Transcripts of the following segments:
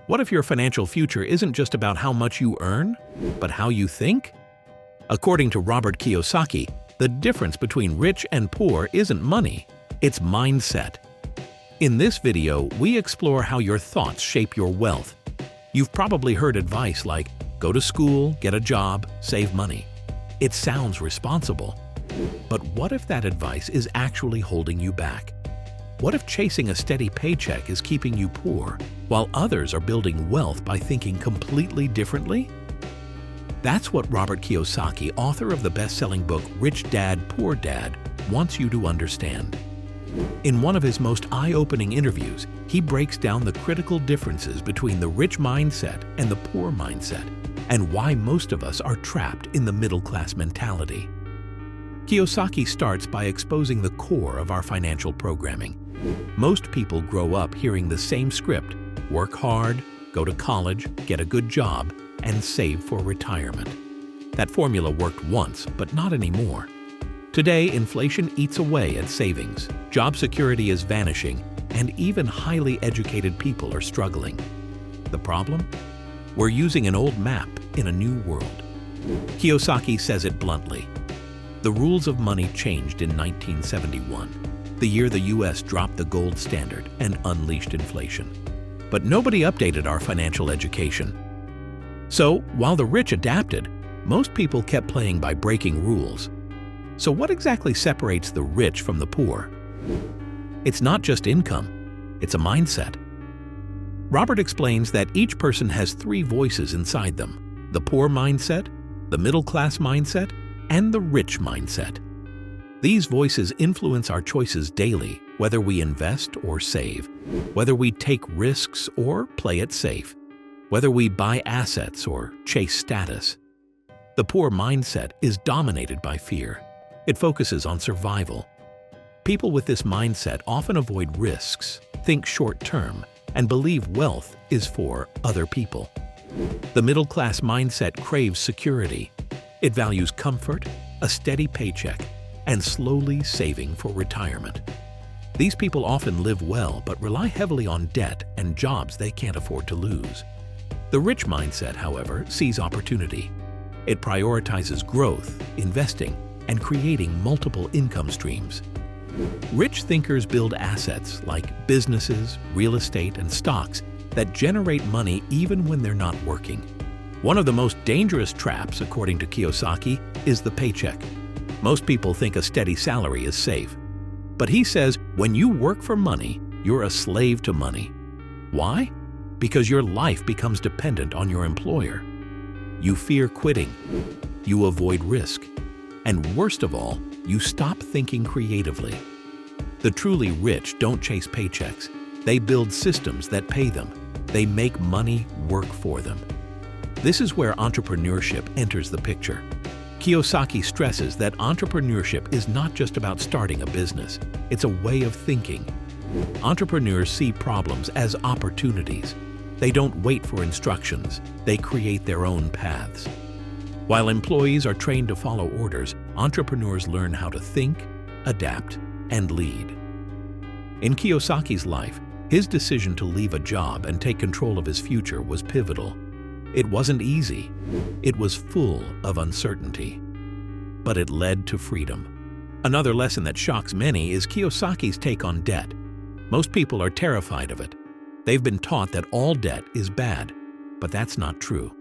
What if your financial future isn't just about how much you earn, but how you think? According to Robert Kiyosaki, the difference between rich and poor isn't money, it's mindset. In this video, we explore how your thoughts shape your wealth. You've probably heard advice like, go to school, get a job, save money. It sounds responsible. But what if that advice is actually holding you back? What if chasing a steady paycheck is keeping you poor, while others are building wealth by thinking completely differently? That's what Robert Kiyosaki, author of the best-selling book Rich Dad, Poor Dad, wants you to understand. In one of his most eye-opening interviews, he breaks down the critical differences between the rich mindset and the poor mindset, and why most of us are trapped in the middle-class mentality. Kiyosaki starts by exposing the core of our financial programming. Most people grow up hearing the same script: work hard, go to college, get a good job, and save for retirement. That formula worked once, but not anymore. Today, inflation eats away at savings, job security is vanishing, and even highly educated people are struggling. The problem? We're using an old map in a new world. Kiyosaki says it bluntly. The rules of money changed in 1971, the year the US dropped the gold standard and unleashed inflation. But nobody updated our financial education. So, while the rich adapted, most people kept playing by breaking rules. So what exactly separates the rich from the poor? It's not just income, it's a mindset. Robert explains that each person has three voices inside them: the poor mindset, the middle-class mindset, and the rich mindset. These voices influence our choices daily, whether we invest or save, whether we take risks or play it safe, whether we buy assets or chase status. The poor mindset is dominated by fear. It focuses on survival. People with this mindset often avoid risks, think short-term, and believe wealth is for other people. The middle-class mindset craves security. It values comfort, a steady paycheck, and slowly saving for retirement. These people often live well but rely heavily on debt and jobs they can't afford to lose. The rich mindset, however, sees opportunity. It prioritizes growth, investing, and creating multiple income streams. Rich thinkers build assets like businesses, real estate, and stocks that generate money even when they're not working. One of the most dangerous traps, according to Kiyosaki, is the paycheck. Most people think a steady salary is safe. But he says when you work for money, you're a slave to money. Why? Because your life becomes dependent on your employer. You fear quitting. You avoid risk. And worst of all, you stop thinking creatively. The truly rich don't chase paychecks. They build systems that pay them. They make money work for them. This is where entrepreneurship enters the picture. Kiyosaki stresses that entrepreneurship is not just about starting a business. It's a way of thinking. Entrepreneurs see problems as opportunities. They don't wait for instructions. They create their own paths. While employees are trained to follow orders, entrepreneurs learn how to think, adapt, and lead. In Kiyosaki's life, his decision to leave a job and take control of his future was pivotal. It wasn't easy. It was full of uncertainty. But it led to freedom. Another lesson that shocks many is Kiyosaki's take on debt. Most people are terrified of it. They've been taught that all debt is bad, but that's not true.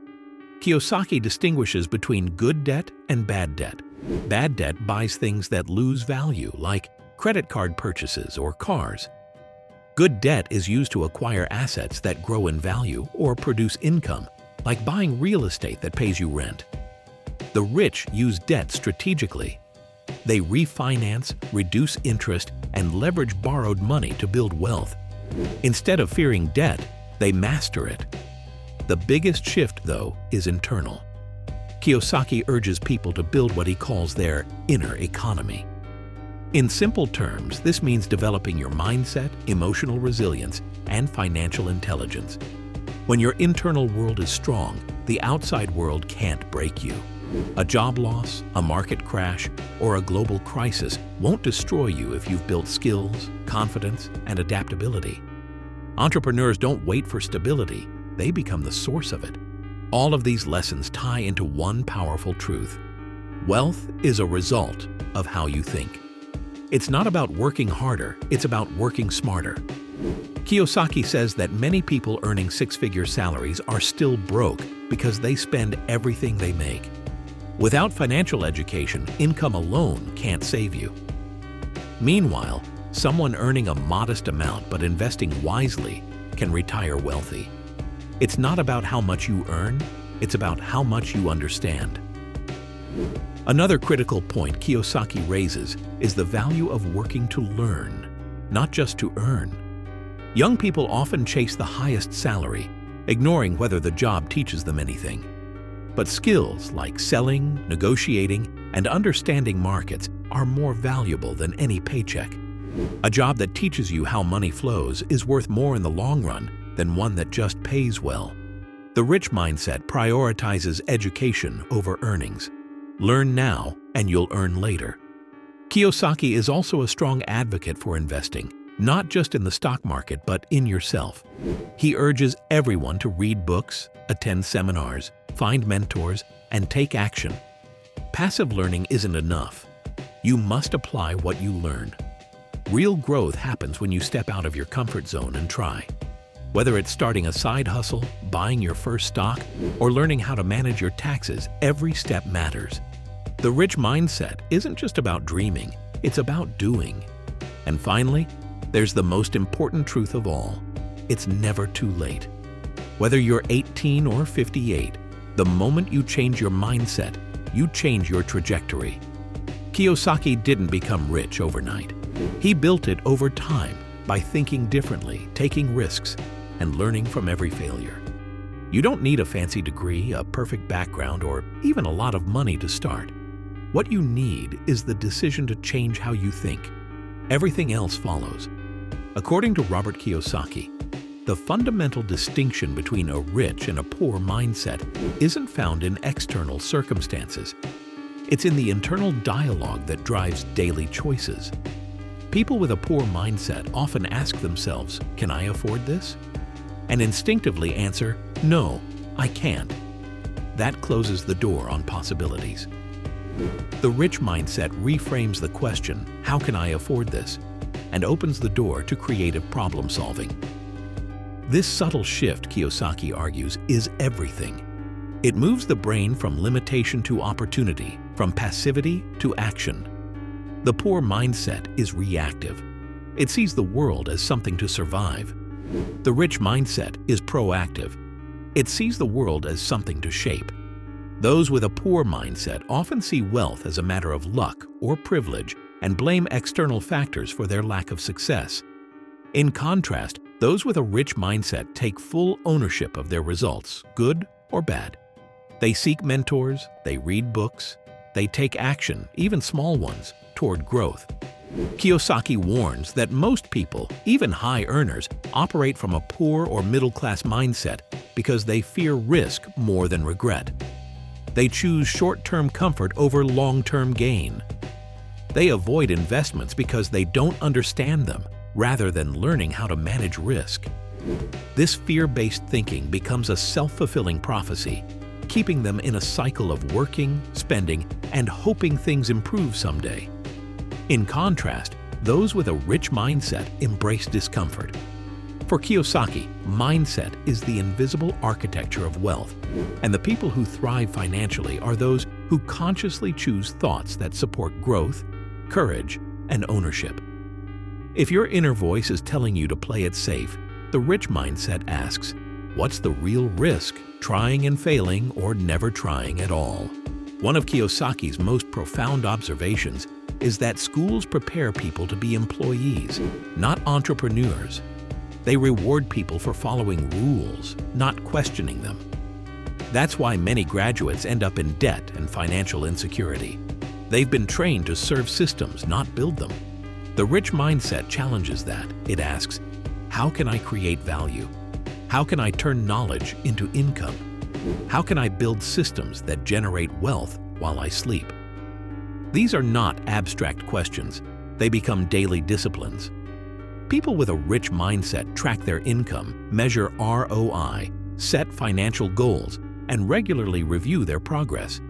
Kiyosaki distinguishes between good debt and bad debt. Bad debt buys things that lose value, like credit card purchases or cars. Good debt is used to acquire assets that grow in value or produce income, like buying real estate that pays you rent. The rich use debt strategically. They refinance, reduce interest, and leverage borrowed money to build wealth. Instead of fearing debt, they master it. The biggest shift, though, is internal. Kiyosaki urges people to build what he calls their inner economy. In simple terms, this means developing your mindset, emotional resilience, and financial intelligence. When your internal world is strong, the outside world can't break you. A job loss, a market crash, or a global crisis won't destroy you if you've built skills, confidence, and adaptability. Entrepreneurs don't wait for stability. they become the source of it. All of these lessons tie into one powerful truth. Wealth is a result of how you think. It's not about working harder, it's about working smarter. Kiyosaki says that many people earning six-figure salaries are still broke because they spend everything they make. Without financial education, income alone can't save you. Meanwhile, someone earning a modest amount but investing wisely can retire wealthy. It's not about how much you earn, it's about how much you understand. Another critical point Kiyosaki raises is the value of working to learn, not just to earn. Young people often chase the highest salary, ignoring whether the job teaches them anything. But skills like selling, negotiating, and understanding markets are more valuable than any paycheck. A job that teaches you how money flows is worth more in the long run than one that just pays well. The rich mindset prioritizes education over earnings. Learn now and you'll earn later. Kiyosaki is also a strong advocate for investing, not just in the stock market but in yourself. He urges everyone to read books, attend seminars, find mentors, and take action. Passive learning isn't enough. You must apply what you learn. Real growth happens when you step out of your comfort zone and try. Whether it's starting a side hustle, buying your first stock, or learning how to manage your taxes, every step matters. The rich mindset isn't just about dreaming, it's about doing. And finally, there's the most important truth of all. It's never too late. Whether you're 18 or 58, the moment you change your mindset, you change your trajectory. Kiyosaki didn't become rich overnight. He built it over time by thinking differently, taking risks, and learning from every failure. You don't need a fancy degree, a perfect background, or even a lot of money to start. What you need is the decision to change how you think. Everything else follows. According to Robert Kiyosaki, the fundamental distinction between a rich and a poor mindset isn't found in external circumstances. It's in the internal dialogue that drives daily choices. People with a poor mindset often ask themselves, "Can I afford this?" and instinctively answer, "No, I can't." That closes the door on possibilities. The rich mindset reframes the question, "How can I afford this?" and opens the door to creative problem solving. This subtle shift, Kiyosaki argues, is everything. It moves the brain from limitation to opportunity, from passivity to action. The poor mindset is reactive. It sees the world as something to survive. The rich mindset is proactive. It sees the world as something to shape. Those with a poor mindset often see wealth as a matter of luck or privilege and blame external factors for their lack of success. In contrast, those with a rich mindset take full ownership of their results, good or bad. They seek mentors, they read books, they take action, even small ones, toward growth. Kiyosaki warns that most people, even high earners, operate from a poor or middle-class mindset because they fear risk more than regret. They choose short-term comfort over long-term gain. They avoid investments because they don't understand them, rather than learning how to manage risk. This fear-based thinking becomes a self-fulfilling prophecy, keeping them in a cycle of working, spending, and hoping things improve someday. In contrast, those with a rich mindset embrace discomfort. For Kiyosaki, mindset is the invisible architecture of wealth, and the people who thrive financially are those who consciously choose thoughts that support growth, courage, and ownership. If your inner voice is telling you to play it safe, the rich mindset asks, what's the real risk, trying and failing or never trying at all? One of Kiyosaki's most profound observations is that schools prepare people to be employees, not entrepreneurs. They reward people for following rules, not questioning them. That's why many graduates end up in debt and financial insecurity. They've been trained to serve systems, not build them. The rich mindset challenges that. It asks, how can I create value? How can I turn knowledge into income? How can I build systems that generate wealth while I sleep? These are not abstract questions. They become daily disciplines. People with a rich mindset track their income, measure ROI, set financial goals, and regularly review their progress.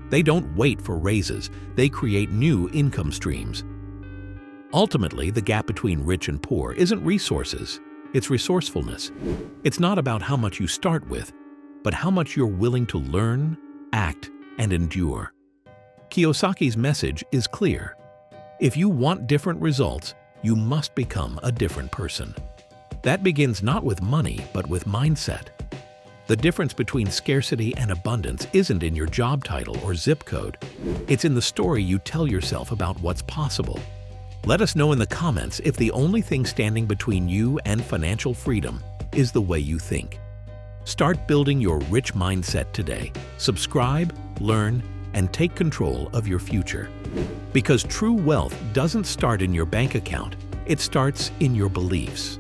They don't wait for raises, they create new income streams. Ultimately, the gap between rich and poor isn't resources, it's resourcefulness. It's not about how much you start with, but how much you're willing to learn, act, and endure. Kiyosaki's message is clear. If you want different results, you must become a different person. That begins not with money, but with mindset. The difference between scarcity and abundance isn't in your job title or zip code. It's in the story you tell yourself about what's possible. Let us know in the comments if the only thing standing between you and financial freedom is the way you think. Start building your rich mindset today. Subscribe, learn, and take control of your future. Because true wealth doesn't start in your bank account, it starts in your beliefs.